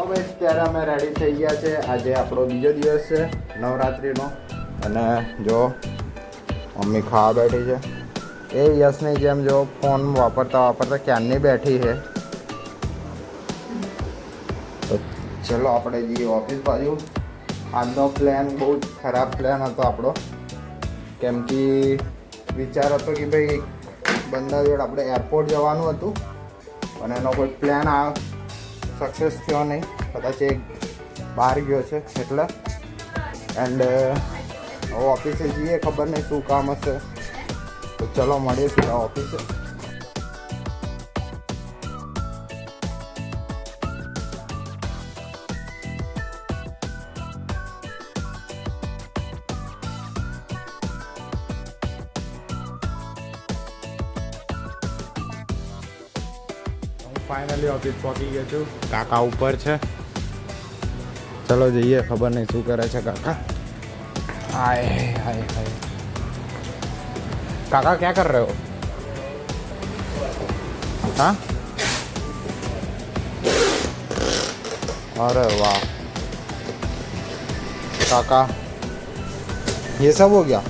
હવે ત્યારે અમે રેડી થઈ ગયા છે. આજે આપણો બીજો દિવસ છે નવરાત્રિનો. અને જો મમ્મી ખાવા બેઠી છે. એ યશની જેમ જો ફોન વાપરતા ક્યારની બેઠી છે. તો ચલો આપણે જઈએ ઓફિસ બાજુ. આજનો પ્લાન બહુ જ ખરાબ પ્લાન હતો આપણો, કેમ કે વિચાર હતો કે ભાઈ બંદા જોડે આપણે એરપોર્ટ જવાનું હતું, અને એનો કોઈ પ્લાન સક્સેસ થયો નહીં. કદાચ એક બહાર ગયો છે એટલે. એન્ડ હવે ઓફિસે જઈએ, ખબર નહીં શું કામ હશે. તો ચલો મળીએ સીધા ઓફિસે. ફાઇનલી ઓફિસ પહોંચી ગયો છું. કાકા ઉપર છે. ચલો જઈએ, ખબર નહીં શું કરે છે કાકા. હાય હાય હાય. કાકા ક્યાં કર રહે હો? हाँ अरे वाह काका, ये सब हो गया?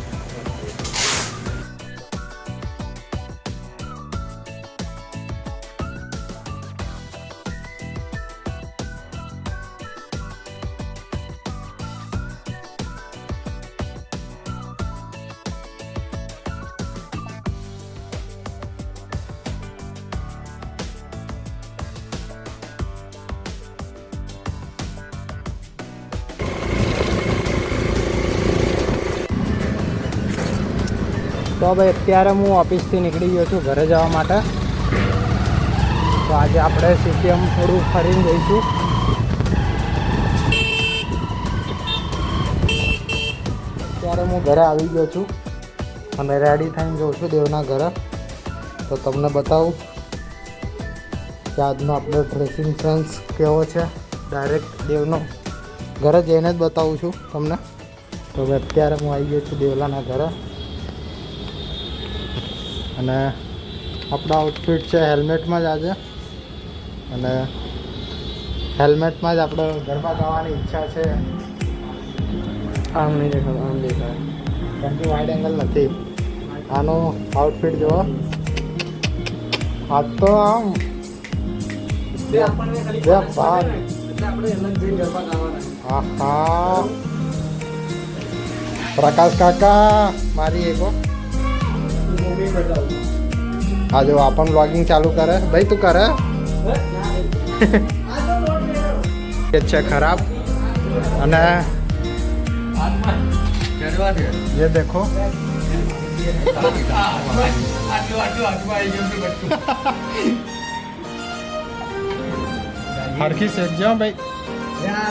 તો ભાઈ અત્યારે હું ઓફિસથી નીકળી ગયો છું ઘરે જવા માટે. તો આજે આપણે સીટીએમ થોડું ફરીને જઈશું. અત્યારે હું ઘરે આવી ગયો છું અને રેડી થઈને જાઉં છું દેવના ઘરે. તો તમને બતાવું કે આજનો આપણો ડ્રેસિંગ સેન્સ કેવો છે. ડાયરેક્ટ દેવનો ઘરે જઈને જ બતાવું છું તમને. તો અત્યારે હું આવી ગયો છું દેવલાના ઘરે. અને આપણો આઉટફિટ છે હેલ્મેટમાં જ આજે. અને હેલ્મેટમાં જ આપણે ગરબા ગાવાની ઈચ્છા છે. આમ નહીં દેખાય, આમ દેખાય, કેમ કે વાઇડ એંગલ નથી. આનો આઉટફિટ જુઓ. આ તો આમ હા. પ્રકાશ કાકા મારી એકો આ જો આપણ વ્લોગિંગ ચાલુ કરે. ભાઈ તું કરે છે ખરાબ. અને ये देखो हरखी सेक जाओ भाई.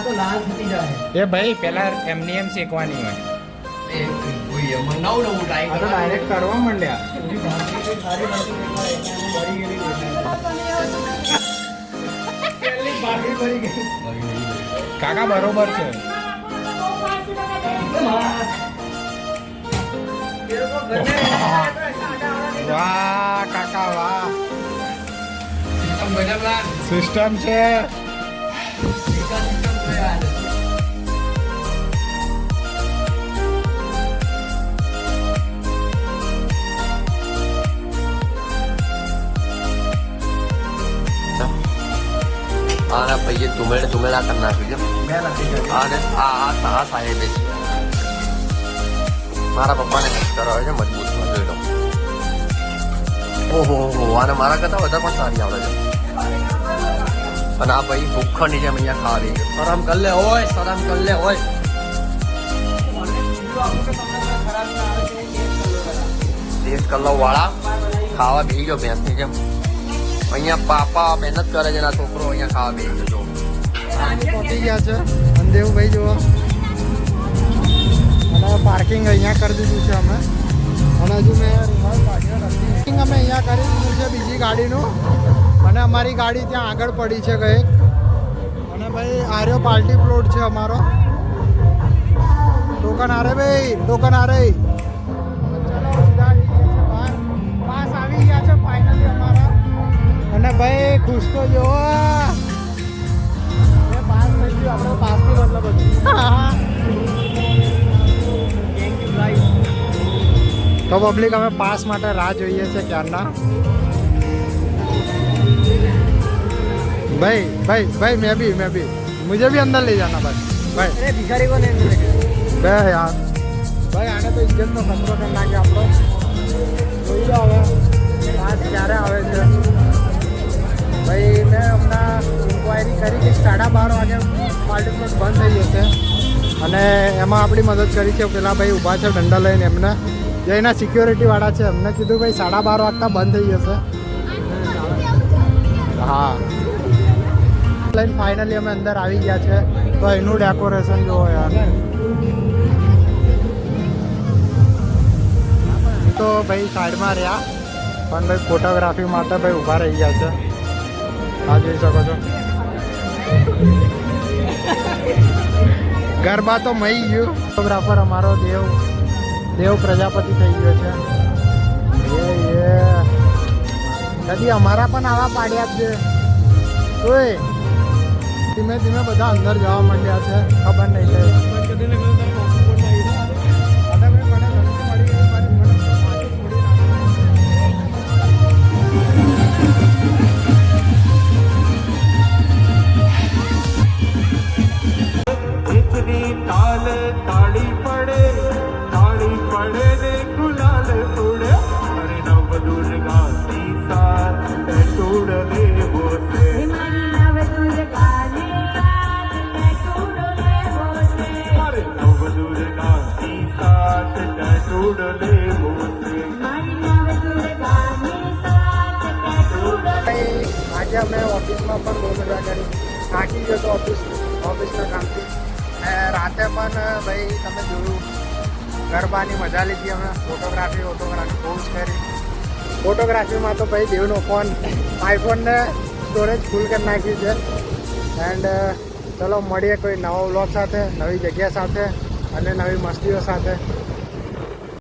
तो लाल थती जाए ये भाई पहला एमनी एम सेकवानी હોય. આ તો ડાયરેક્ટ કરવા માંડ્યા. કાકા બરોબર છે. વાહ કાકા વાહ, સિસ્ટમ છે. आना भैया तुम्हें करना है आने आ साहेब मारा पप्पा ने करो है मजबूत જોઈ લો. ઓહો આને મારા કરતા વધારે પણ સારી આવડે છે. અને આ ભાઈ ભૂખની જેમ અહીંયા ખાવા દે. શરમ કર લે ઓય, શરમ કર લે ઓય. ટેસ્ટ કર લો વાળા. ખાવા બેસી ગયો ભેંસની જેમ. અહીંયા પાપા મહેનત કરે છે, છોકરો અહીંયા ખાવા બેસી ગયો. પહોંચી ગયા છે અંદેવભાઈ જુઓ. અને પાર્કિંગ અહીંયા કરી દીધું છે અમે. અને હજુ મેં પાર્કિંગ અમે અહીંયા કરી દીધું છે બીજી ગાડીનું. અને અમારી ગાડી ત્યાં આગળ પડી છે કંઈક. અને ભાઈ આર્યો પાર્ટી પ્લોટ છે અમારો. ટોકન આરે ભાઈ, ટોકન આરે. પાસ આવી ગયા છે ફાઇનલી અમારા. અને ભાઈ ખુશ તો જો પાસ શકો છો. Thank you guys. તો પબ્લિક અમે પાસ માટે રાહ જોઈએ છે ક્યારના. भाई भाई भाई मैं भी मुझे भी अंदर ले जाना भाई भाई अरे भिखारी को नहीं मिलेगा. बे यार भाई आने तो इज्जत નો ખતરો કરી નાખે આપણો. જોઈએ હવે પાસ ક્યારે આવે છે. ભાઈ મેં હમણાં ઇન્ક્વાયરી કરી કે 12:30 વાગે પાર્ટી પ્લોટ બંધ થઈ જશે અને એમાં આપણી મદદ કરી છે પેલા ભાઈ ઊભા છે દંડા લઈને. એમને જે એના સિક્યોરિટીવાળા છે એમને કીધું ભાઈ 12:30 વાગતા બંધ થઈ જશે. હા લઈને ફાઇનલી અમે અંદર આવી ગયા છે. તો એનું ડેકોરેશન જોવો યાર. તો ભાઈ સાઈડમાં રહ્યા પણ ભાઈ ફોટોગ્રાફી માટે ભાઈ ઊભા રહી ગયા છે. આ જોઈ શકો છો. ગરબા તો મઈ ગયું. ફોટોગ્રાફર અમારો દેવ પ્રજાપતિ થઈ ગયો છે. એ કદી અમારા પણ આવા પાડ્યા જ છે. ઓય ધીમે ધીમે બધા અંદર જવા માંડ્યા છે. ખબર નહીં કે તાળી પડે ને ગુલાલ તોડે અરે નવ દુર્ગા સીતા તોડ દે બોતે અરે નવ દુર્ગા સીતા તોડ દે બોતે. આજે અમે ઓફિસમાં પણ બહુ મજા કરી. થાકી ગયો તો ઓફિસના કામથી. રાતે પણ ભાઈ તમે જોયું ગરબાની મજા લીધી અમે. ફોટોગ્રાફી બહુ જ કરી. ફોટોગ્રાફીમાં તો ભાઈ દેવનો ફોન આઈફોનને સ્ટોરેજ ફૂલ કરી નાખ્યું છે. એન્ડ ચલો મળીએ કોઈ નવા વ્લોગ સાથે, નવી જગ્યા સાથે અને નવી મસ્તીઓ સાથે.